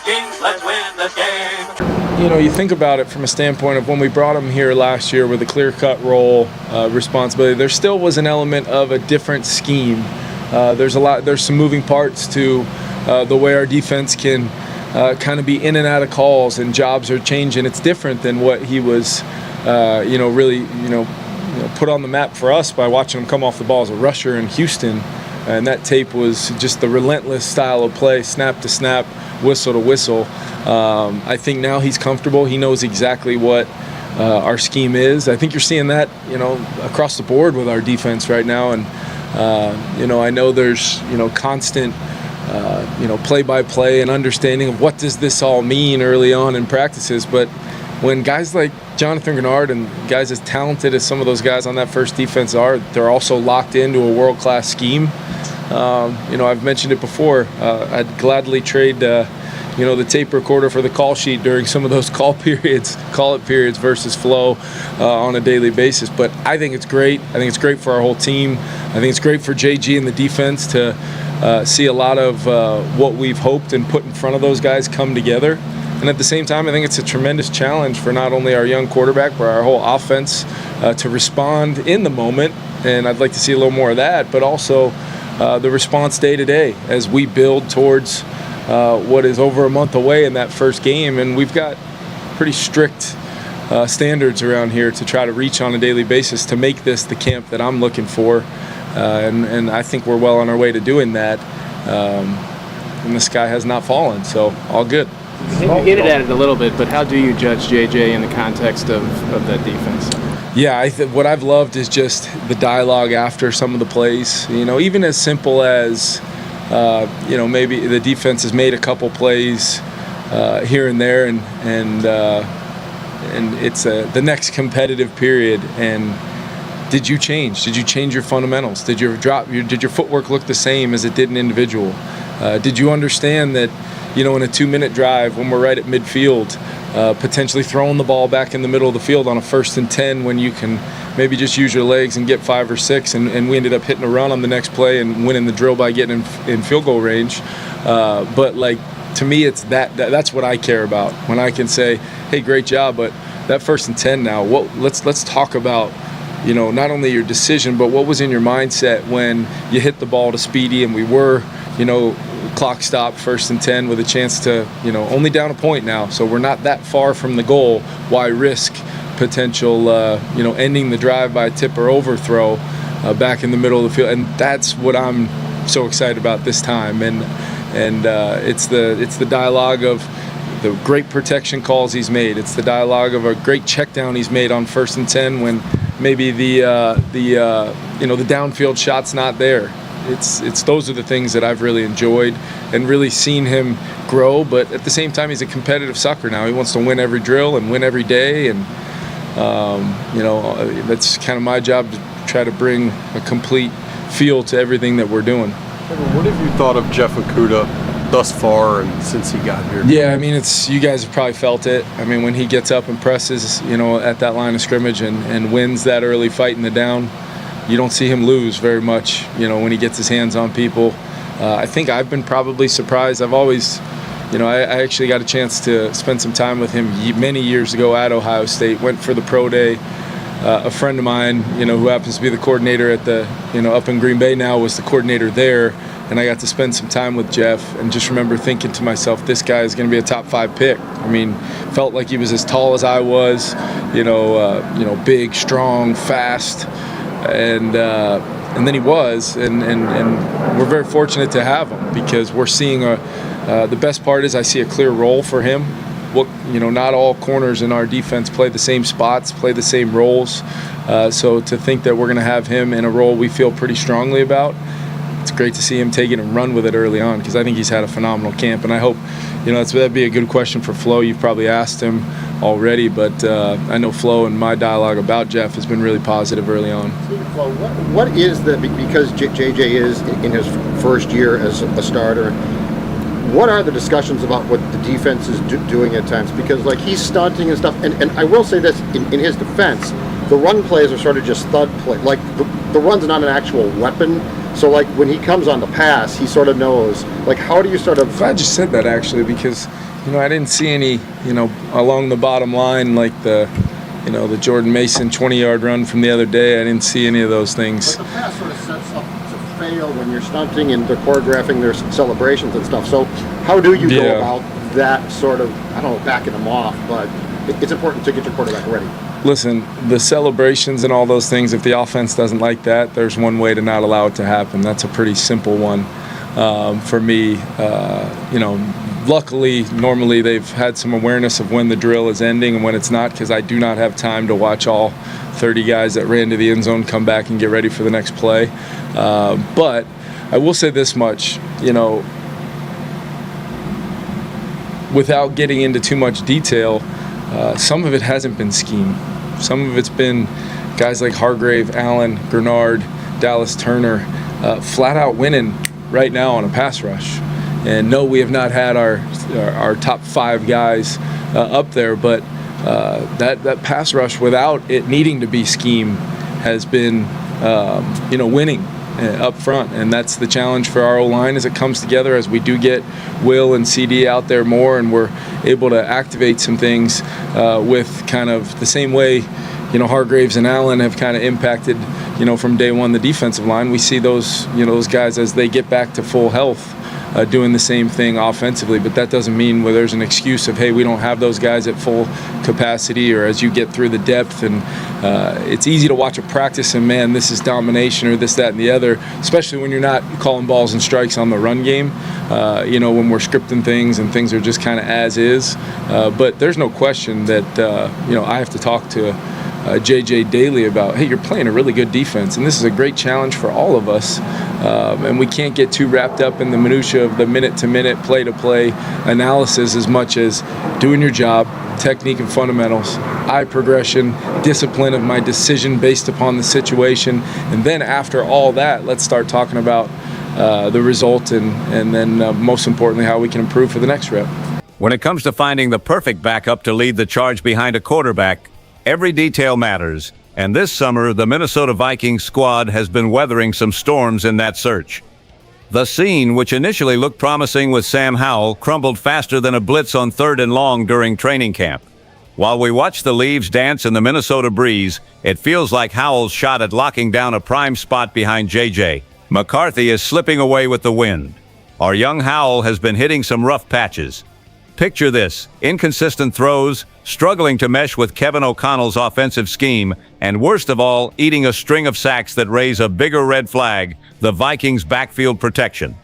Vikings, let's win the game. You know, you think about it from a standpoint of when we brought him here last year with a clear-cut role responsibility, there still was an element of a different scheme. There's some moving parts to the way our defense can kind of be in and out of calls, and jobs are changing. It's different than what he was, really put on the map for us by watching him come off the ball as a rusher in Houston. And that tape was just the relentless style of play, snap to snap, whistle to whistle. I think now he's comfortable. He knows exactly what our scheme is. I think you're seeing that, across the board with our defense right now. And, I know there's, constant, play-by-play and understanding of what does this all mean early on in practices. But when guys like Jonathan Grenard and guys as talented as some of those guys on that first defense are, they're also locked into a world-class scheme. I've mentioned it before. I'd gladly trade, the tape recorder for the call sheet during some of those call-it periods versus flow on a daily basis. But I think it's great. I think it's great for our whole team. I think it's great for JG and the defense to see a lot of what we've hoped and put in front of those guys come together. And at the same time, I think it's a tremendous challenge for not only our young quarterback, but our whole offense to respond in the moment. And I'd like to see a little more of that, but also the response day to day as we build towards what is over a month away in that first game. And we've got pretty strict standards around here to try to reach on a daily basis to make this the camp that I'm looking for. And I think we're well on our way to doing that. And the sky has not fallen, so all good. You hinted at it a little bit, but how do you judge JJ in the context of that defense? Yeah, what I've loved is just the dialogue after some of the plays. Even as simple as, maybe the defense has made a couple plays here and there, and it's the next competitive period. And did you change? Did you change your fundamentals? Did your footwork look the same as it did in individual? Did you understand that? In a 2-minute drive when we're right at midfield, potentially throwing the ball back in the middle of the field on a 1st and 10 when you can maybe just use your legs and get 5 or 6, and we ended up hitting a run on the next play and winning the drill by getting in field goal range. But to me, it's that's what I care about when I can say, hey, great job, but that 1st and 10 now, let's talk about not only your decision, but what was in your mindset when you hit the ball to Speedy and we were, clock stop 1st and 10 with a chance to, only down a point now. So we're not that far from the goal. Why risk potential, ending the drive by a tip or overthrow back in the middle of the field? And that's what I'm so excited about this time. And it's the dialogue of the great protection calls he's made. It's the dialogue of a great check down he's made on 1st and 10 when maybe the downfield shot's not there. It's those are the things that I've really enjoyed and really seen him grow. But at the same time, he's a competitive sucker now. He wants to win every drill and win every day. And, that's kind of my job to try to bring a complete feel to everything that we're doing. What have you thought of Jeff Okudah thus far and since he got here? Yeah, you guys have probably felt it. When he gets up and presses, at that line of scrimmage and wins that early fight in the down, you don't see him lose very much, when he gets his hands on people. I think I've been probably surprised. I've always, I actually got a chance to spend some time with him many years ago at Ohio State, went for the pro day. A friend of mine, who happens to be the coordinator at the, up in Green Bay now, was the coordinator there. And I got to spend some time with Jeff and just remember thinking to myself, this guy is going to be a top 5 pick. Felt like he was as tall as I was, big, strong, fast. And then he was, and we're very fortunate to have him because we're seeing the best part is I see a clear role for him. Not all corners in our defense play the same spots, play the same roles. So to think that we're going to have him in a role we feel pretty strongly about, it's great to see him take it and run with it early on because I think he's had a phenomenal camp. And I hope, that'd be a good question for Flo. You've probably asked him already, but I know Flo and my dialogue about Jeff has been really positive early on. Flo, what is because JJ is in his first year as a starter, what are the discussions about what the defense is doing at times? Because he's stunting and stuff, and I will say this, in his defense, the run plays are sort of just thud play. The run's not an actual weapon. So like when he comes on the pass, he sort of knows. Like, how do you sort of? Glad you said that, actually, because I didn't see any along the bottom line, like the Jordan Mason 20-yard run from the other day. I didn't see any of those things. But the pass sort of sets up to fail when you're stunting and they're choreographing their celebrations and stuff. So how do you go about that sort of, I don't know, backing them off, but it's important to get your quarterback ready. Listen, the celebrations and all those things, if the offense doesn't like that, there's one way to not allow it to happen. That's a pretty simple one for me. Luckily, normally they've had some awareness of when the drill is ending and when it's not, because I do not have time to watch all 30 guys that ran to the end zone come back and get ready for the next play. But I will say this much, without getting into too much detail, some of it hasn't been scheme. Some of it's been guys like Hargrave, Allen, Grenard, Dallas Turner, flat out winning right now on a pass rush. And no, we have not had our top 5 guys up there, but that pass rush without it needing to be scheme has been winning up front, and that's the challenge for our O-line as it comes together, as we do get Will and CD out there more, and we're able to activate some things with kind of the same way Hargraves and Allen have kind of impacted from day one the defensive line. We see those those guys as they get back to full health doing the same thing offensively, but that doesn't mean where there's an excuse of, hey, we don't have those guys at full capacity, or as you get through the depth. And it's easy to watch a practice and, man, this is domination or this, that, and the other, especially when you're not calling balls and strikes on the run game, when we're scripting things and things are just kind of as is. But there's no question that, I have to talk to JJ daily about, hey, you're playing a really good defense, and this is a great challenge for all of us, and we can't get too wrapped up in the minutia of the minute-to-minute, play-to-play analysis as much as doing your job, technique and fundamentals, eye progression, discipline of my decision based upon the situation, and then after all that, let's start talking about the result and then most importantly, how we can improve for the next rep. When it comes to finding the perfect backup to lead the charge behind a quarterback, every detail matters, and this summer the Minnesota Vikings squad has been weathering some storms in that search. The scene, which initially looked promising with Sam Howell, crumbled faster than a blitz on 3rd and long during training camp. While we watch the leaves dance in the Minnesota breeze, it feels like Howell's shot at locking down a prime spot behind JJ. McCarthy is slipping away with the wind. Our young Howell has been hitting some rough patches. Picture this: inconsistent throws, struggling to mesh with Kevin O'Connell's offensive scheme, and worst of all, eating a string of sacks that raise a bigger red flag: the Vikings' backfield protection.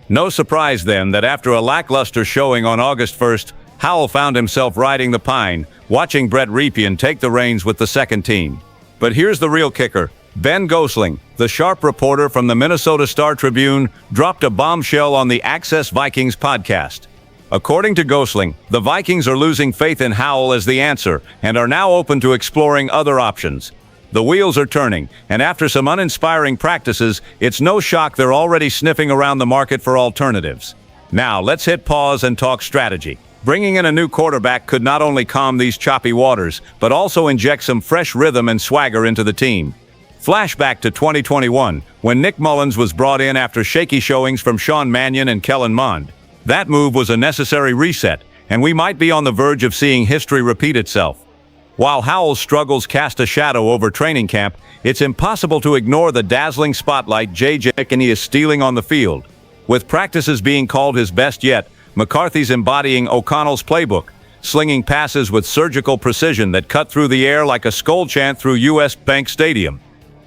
No surprise then that after a lackluster showing on August 1st, Howell found himself riding the pine, watching Brett Ripien take the reins with the second team. But here's the real kicker. Ben Gosling, the sharp reporter from the Minnesota Star-Tribune, dropped a bombshell on the Access Vikings podcast. According to Gosling, the Vikings are losing faith in Howell as the answer and are now open to exploring other options. The wheels are turning, and after some uninspiring practices, it's no shock they're already sniffing around the market for alternatives. Now, let's hit pause and talk strategy. Bringing in a new quarterback could not only calm these choppy waters, but also inject some fresh rhythm and swagger into the team. Flashback to 2021, when Nick Mullins was brought in after shaky showings from Sean Mannion and Kellen Mond. That move was a necessary reset, and we might be on the verge of seeing history repeat itself. While Howell's struggles cast a shadow over training camp, it's impossible to ignore the dazzling spotlight JJ McKinney is stealing on the field. With practices being called his best yet, McCarthy's embodying O'Connell's playbook, slinging passes with surgical precision that cut through the air like a SKOL chant through US Bank Stadium.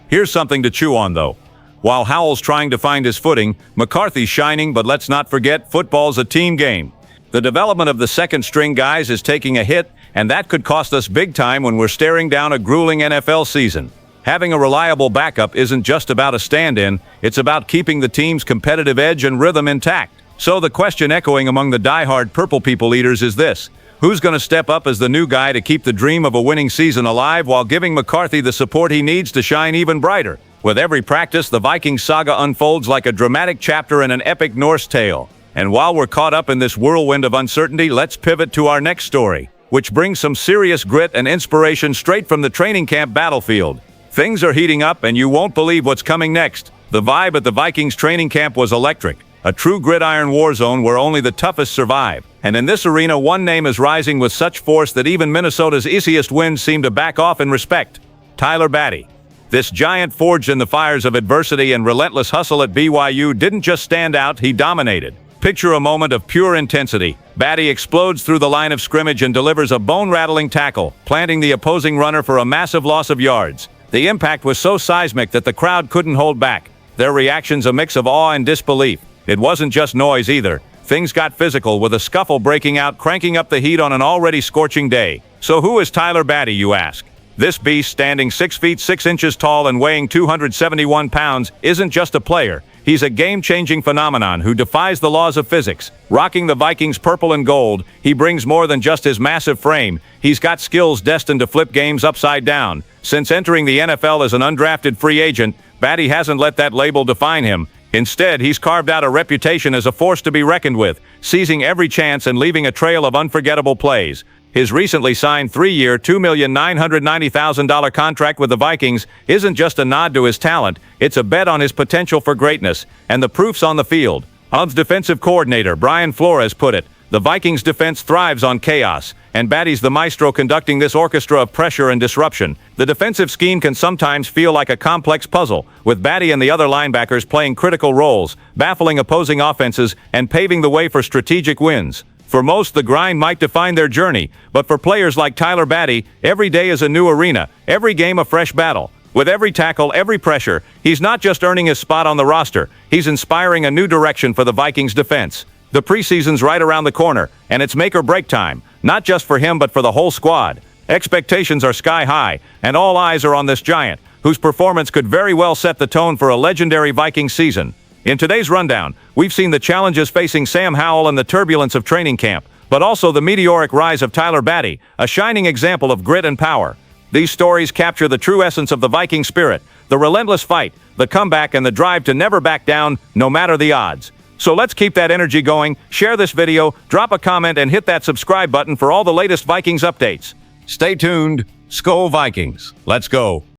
Here's something to chew on, though. While Howell's trying to find his footing, McCarthy's shining, but let's not forget, football's a team game. The development of the second-string guys is taking a hit, and that could cost us big time when we're staring down a grueling NFL season. Having a reliable backup isn't just about a stand-in, it's about keeping the team's competitive edge and rhythm intact. So the question echoing among the die-hard Purple People eaters is this: who's going to step up as the new guy to keep the dream of a winning season alive while giving McCarthy the support he needs to shine even brighter? With every practice, the Vikings saga unfolds like a dramatic chapter in an epic Norse tale. And while we're caught up in this whirlwind of uncertainty, let's pivot to our next story, which brings some serious grit and inspiration straight from the training camp battlefield. Things are heating up, and you won't believe what's coming next. The vibe at the Vikings training camp was electric, a true gridiron war zone where only the toughest survive. And in this arena, one name is rising with such force that even Minnesota's easiest wins seem to back off in respect: Tyler Batty. This giant forged in the fires of adversity and relentless hustle at BYU didn't just stand out, he dominated. Picture a moment of pure intensity. Batty explodes through the line of scrimmage and delivers a bone-rattling tackle, planting the opposing runner for a massive loss of yards. The impact was so seismic that the crowd couldn't hold back, their reactions a mix of awe and disbelief. It wasn't just noise either. Things got physical, with a scuffle breaking out, cranking up the heat on an already scorching day. So who is Tyler Batty, you ask? This beast, standing 6 feet 6 inches tall and weighing 271 pounds, isn't just a player. He's a game-changing phenomenon who defies the laws of physics. Rocking the Vikings purple and gold, he brings more than just his massive frame. He's got skills destined to flip games upside down. Since entering the NFL as an undrafted free agent, Batty hasn't let that label define him. Instead, he's carved out a reputation as a force to be reckoned with, seizing every chance and leaving a trail of unforgettable plays. His recently signed 3-year, $2,990,000 contract with the Vikings isn't just a nod to his talent, it's a bet on his potential for greatness, and the proof's on the field. Hub's defensive coordinator, Brian Flores, put it, "The Vikings' defense thrives on chaos, and Batty's the maestro conducting this orchestra of pressure and disruption." The defensive scheme can sometimes feel like a complex puzzle, with Batty and the other linebackers playing critical roles, baffling opposing offenses and paving the way for strategic wins. For most, the grind might define their journey, but for players like Tyler Batty, every day is a new arena, every game a fresh battle. With every tackle, every pressure, he's not just earning his spot on the roster, he's inspiring a new direction for the Vikings defense. The preseason's right around the corner, and it's make or break time, not just for him but for the whole squad. Expectations are sky high, and all eyes are on this giant, whose performance could very well set the tone for a legendary Vikings season. In today's rundown, we've seen the challenges facing Sam Howell and the turbulence of training camp, but also the meteoric rise of Tyler Batty, a shining example of grit and power. These stories capture the true essence of the Viking spirit, the relentless fight, the comeback, and the drive to never back down, no matter the odds. So let's keep that energy going, share this video, drop a comment, and hit that subscribe button for all the latest Vikings updates. Stay tuned. SKOL Vikings. Let's go.